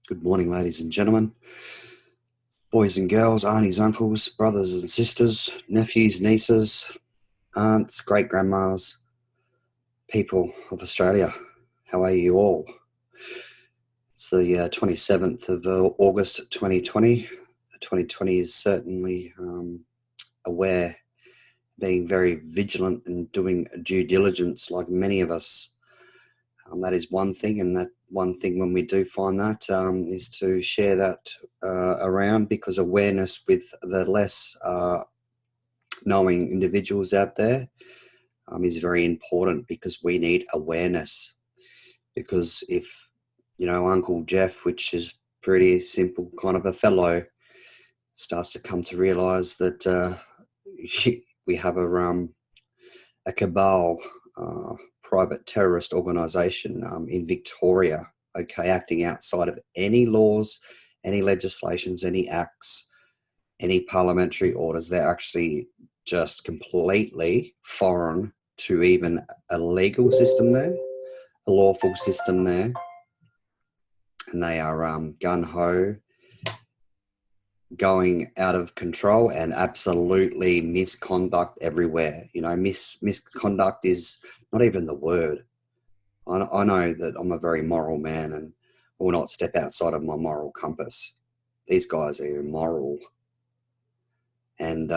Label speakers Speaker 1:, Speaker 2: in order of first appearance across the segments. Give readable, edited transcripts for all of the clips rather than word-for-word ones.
Speaker 1: Good morning, ladies and gentlemen, boys and girls, aunties, uncles, brothers and sisters, nephews, nieces, aunts, great grandmas, people of Australia. How are you all? It's the 27th of August 2020. 2020 is certainly aware, being very vigilant and doing due diligence like many of us. That is one thing, and that one thing, when we do find that, is to share that around, because awareness with the less knowing individuals out there is very important, because we need awareness. Because if, Uncle Jeff, which is pretty simple kind of a fellow, starts to come to realize that we have a cabal, private terrorist organization in Victoria, okay, acting outside of any laws, any legislations, any acts, any parliamentary orders. They're actually just completely foreign to even a legal system there, a lawful system there. And they are gun-ho, going out of control, and absolutely misconduct everywhere. Misconduct is not even the word. I know that I'm a very moral man, and I will not step outside of my moral compass. These guys are immoral. And,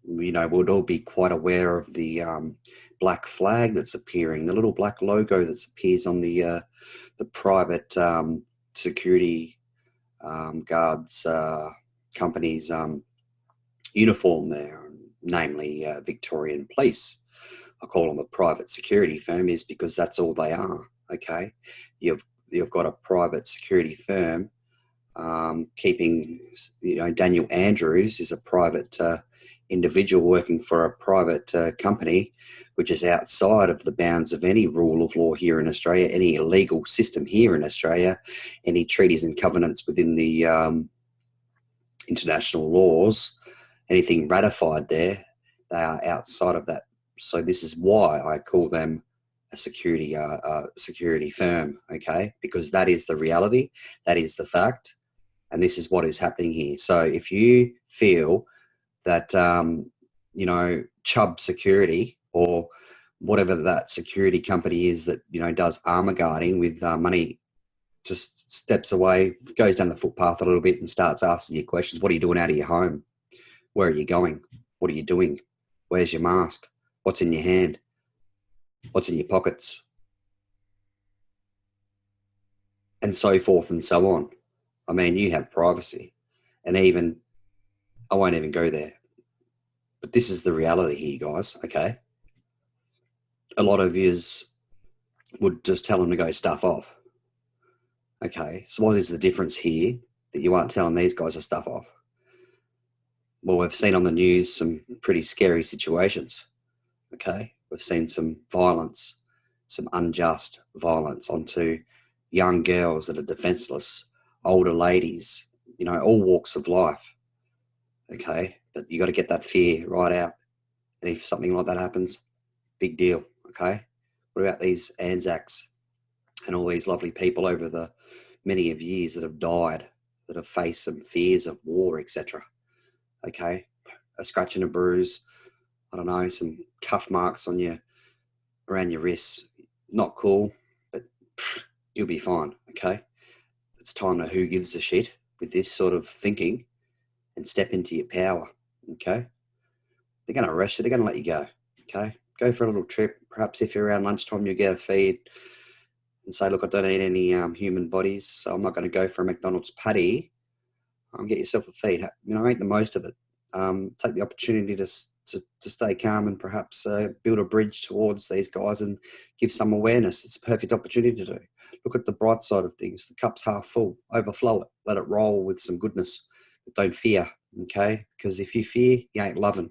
Speaker 1: we'd all be quite aware of the black flag that's appearing, the little black logo that appears on the private security guards company's uniform there, namely Victorian Police. I call them a private security firm is because that's all they are. Okay, you've got a private security firm keeping, Daniel Andrews is a private individual working for a private company, which is outside of the bounds of any rule of law here in Australia, any legal system here in Australia, any treaties and covenants within the international laws, anything ratified there, they are outside of that. So this is why I call them a security firm, okay? Because that is the reality, that is the fact, and this is what is happening here. So if you feel that, Chubb Security, or whatever that security company is that, does armor guarding with money, just steps away, goes down the footpath a little bit and starts asking you questions. What are you doing out of your home? Where are you going? What are you doing? Where's your mask? What's in your hand? What's in your pockets? And so forth and so on. I mean, you have privacy. And even, I won't even go there. But this is the reality here, guys, okay? A lot of yous would just tell them to go stuff off. Okay, so what is the difference here that you aren't telling these guys to stuff off? Well, we've seen on the news some pretty scary situations, okay? We've seen some violence, some unjust violence onto young girls that are defenseless, older ladies, all walks of life, okay? But you got to get that fear right out. And if something like that happens, big deal, okay? What about these Anzacs and all these lovely people over the many of years that have died, that have faced some fears of war, etc.? Okay, a scratch and a bruise, I don't know, some cuff marks on you, around your wrists, not cool, but you'll be fine, okay? It's time to who gives a shit with this sort of thinking and step into your power, okay? They're going to arrest you, they're going to let you go, okay? Go for a little trip. Perhaps if you're around lunchtime, you'll get a feed and say, look, I don't eat any human bodies, so I'm not going to go for a McDonald's patty. Get yourself a feed, make the most of it. Take the opportunity to stay calm and perhaps build a bridge towards these guys and give some awareness. It's a perfect opportunity to do. Look at the bright side of things. The cup's half full. Overflow it. Let it roll with some goodness. But don't fear, okay? Because if you fear, you ain't loving.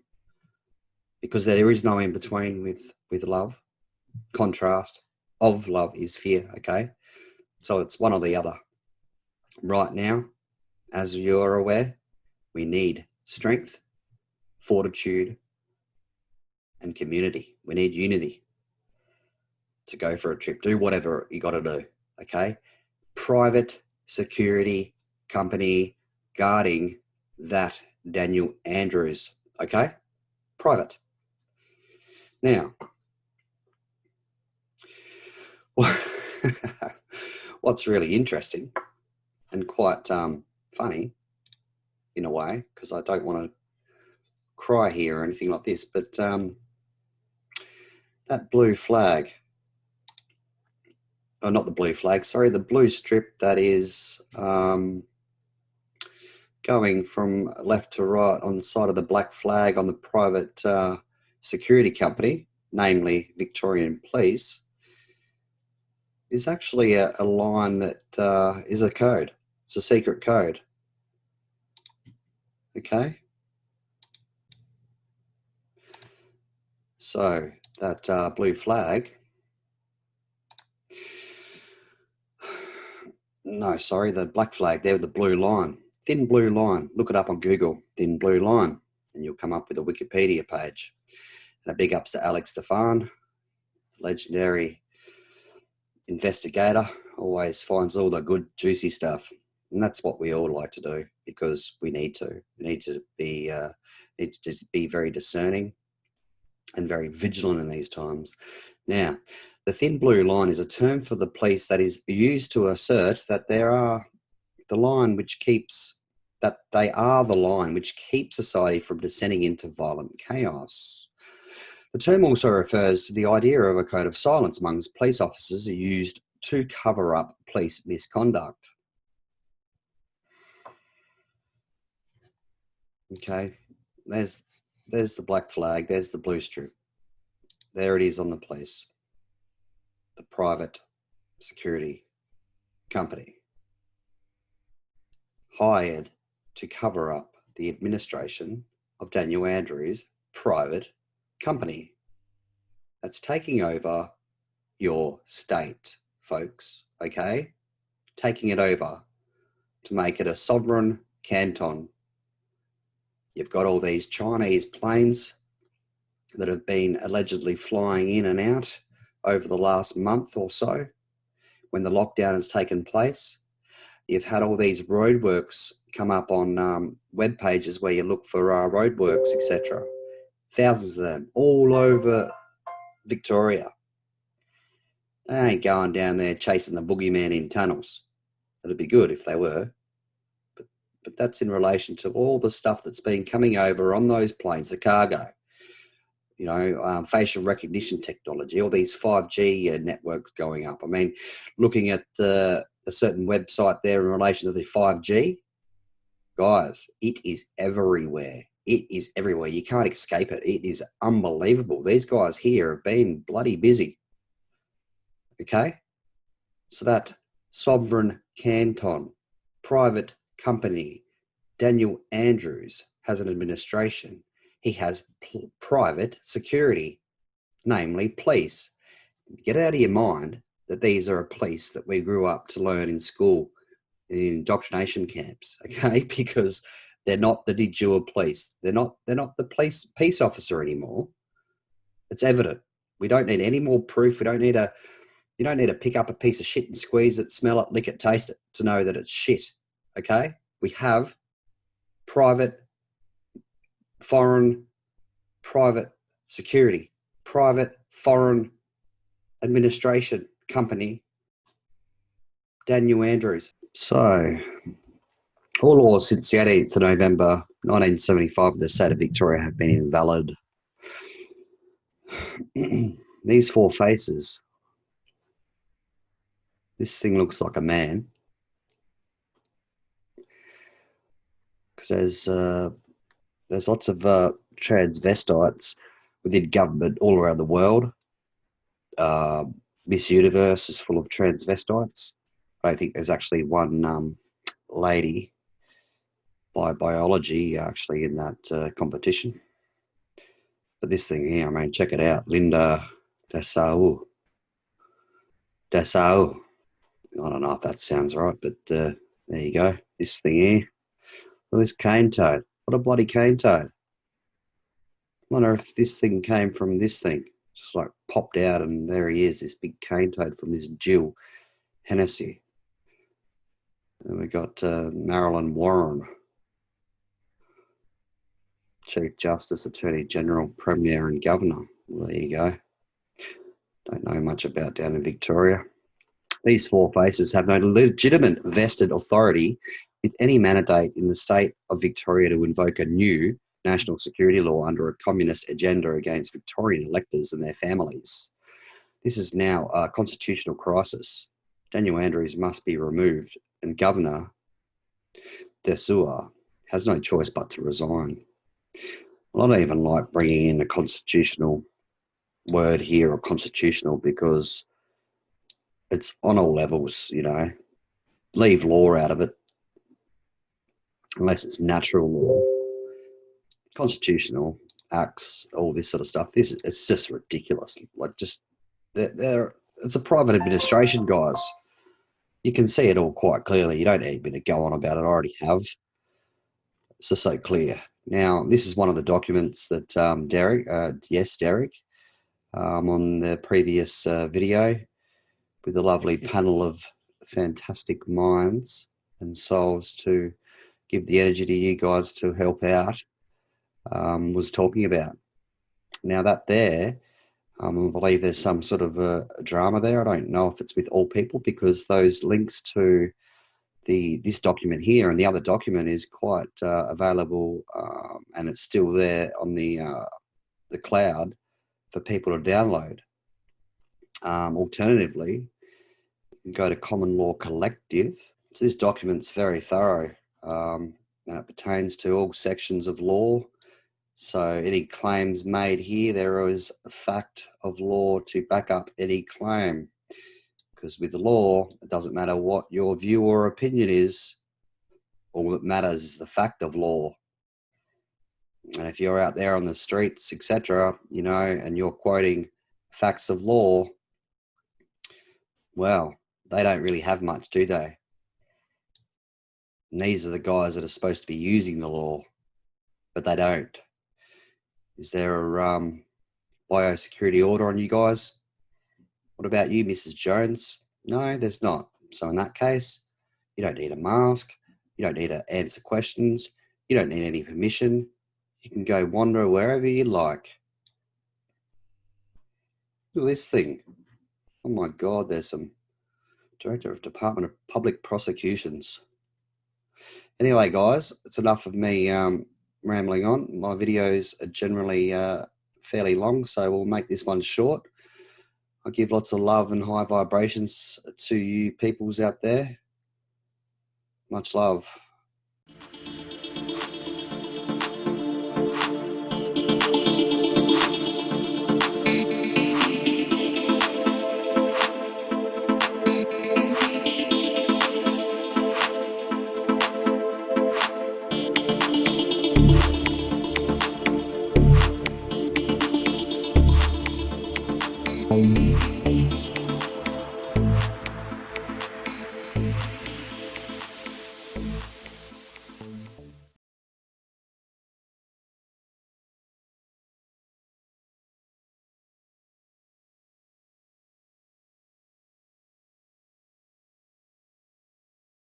Speaker 1: Because there is no in between with love. Contrast of love is fear, okay? So it's one or the other. Right now, as you're aware, we need strength, fortitude, and community. We need unity to go for a trip. Do whatever you got to do, okay? Private security company guarding that Daniel Andrews, okay? Private. Now, what's really interesting and quite funny in a way, because I don't want to cry here or anything like this, but that blue flag, or not the blue flag, sorry, the blue strip that is going from left to right on the side of the black flag on the private security company, namely Victorian Police, is actually a line that is a code. It's a secret code. Okay. So that blue flag, no, sorry, the black flag there with the blue line, thin blue line. Look it up on Google, thin blue line, and you'll come up with a Wikipedia page. And a big ups to Alex Teffaha, legendary investigator, always finds all the good juicy stuff, and that's what we all like to do because we need to be very discerning and very vigilant in these times. Now, the thin blue line is a term for the police that is used to assert that they are the line which keeps society from descending into violent chaos. The term also refers to the idea of a code of silence amongst police officers used to cover up police misconduct. Okay, there's the black flag, there's the blue strip. There it is on the police, the private security company hired to cover up the administration of Daniel Andrews' private company that's taking over your state, folks, okay? Taking it over to make it a sovereign canton. You've got all these Chinese planes that have been allegedly flying in and out over the last month or so when the lockdown has taken place. You've had all these roadworks come up on web pages where you look for roadworks, etc. Thousands of them all over Victoria. They ain't going down there chasing the boogeyman in tunnels. It'd be good if they were. But that's in relation to all the stuff that's been coming over on those planes, the cargo. You know, facial recognition technology, all these 5G networks going up. I mean, looking at a certain website there in relation to the 5G, guys, it is everywhere. It is everywhere. You can't escape it. It is unbelievable. These guys here have been bloody busy. Okay? So that sovereign canton, private company, Daniel Andrews has an administration. He has private security, namely police. Get out of your mind that these are a police that we grew up to learn in school, in indoctrination camps, okay? Because they're not the de jure police. They're not the peace officer anymore. It's evident. We don't need any more proof. You don't need to pick up a piece of shit and squeeze it, smell it, lick it, taste it to know that it's shit, okay? We have foreign private security, private foreign administration company, Daniel Andrews. So, all laws since the 18th of November 1975 in the state of Victoria have been invalid. These four faces. This thing looks like a man. Because there's lots of transvestites within government all around the world. Miss Universe is full of transvestites. I think there's actually one lady by biology actually in that competition. But this thing here, I mean, check it out. Linda Dasau. I don't know if that sounds right, but there you go. This thing here. Oh, this cane toad. What a bloody cane toad. I wonder if this thing came from this thing. Just like popped out and there he is, this big cane toad from this Jill Hennessy. Then we got Marilyn Warren, Chief Justice, Attorney General, Premier and Governor. Well, there you go. Don't know much about down in Victoria. These four faces have no legitimate vested authority with any mandate in the state of Victoria to invoke a new national security law under a communist agenda against Victorian electors and their families. This is now a constitutional crisis. Daniel Andrews must be removed, and Governor Teffaha has no choice but to resign. Well, I don't even like bringing in a constitutional word here, or constitutional, because it's on all levels, you know. Leave law out of it, unless it's natural law. Constitutional acts, all this sort of stuff. It's just ridiculous. Like, just it's a private administration, guys. You can see it all quite clearly. You don't need me to go on about it. I already have. It's just so clear. Now, this is one of the documents that Derek, on the previous video, with a lovely panel of fantastic minds and souls to give the energy to you guys to help out, was talking about. Now that there, I believe there's some sort of a drama there. I don't know if it's with all people, because those links to this document here and the other document is quite available, and it's still there on the cloud for people to download. Alternatively, you can go to Common Law Collective. So this document's very thorough, and it pertains to all sections of law. So any claims made here, there is a fact of law to back up any claim. Because with the law, it doesn't matter what your view or opinion is. All that matters is the fact of law. And if you're out there on the streets, etc., you know, and you're quoting facts of law, well, they don't really have much, do they? And these are the guys that are supposed to be using the law, but they don't. Is there a biosecurity order on you guys? What about you, Mrs. Jones? No, there's not. So in that case, you don't need a mask. You don't need to answer questions. You don't need any permission. You can go wander wherever you like. Look at this thing. Oh my God, there's some Director of Department of Public Prosecutions. Anyway, guys, it's enough of me rambling on. My videos are generally fairly long, so we'll make this one short. I give lots of love and high vibrations to you peoples out there. Much love.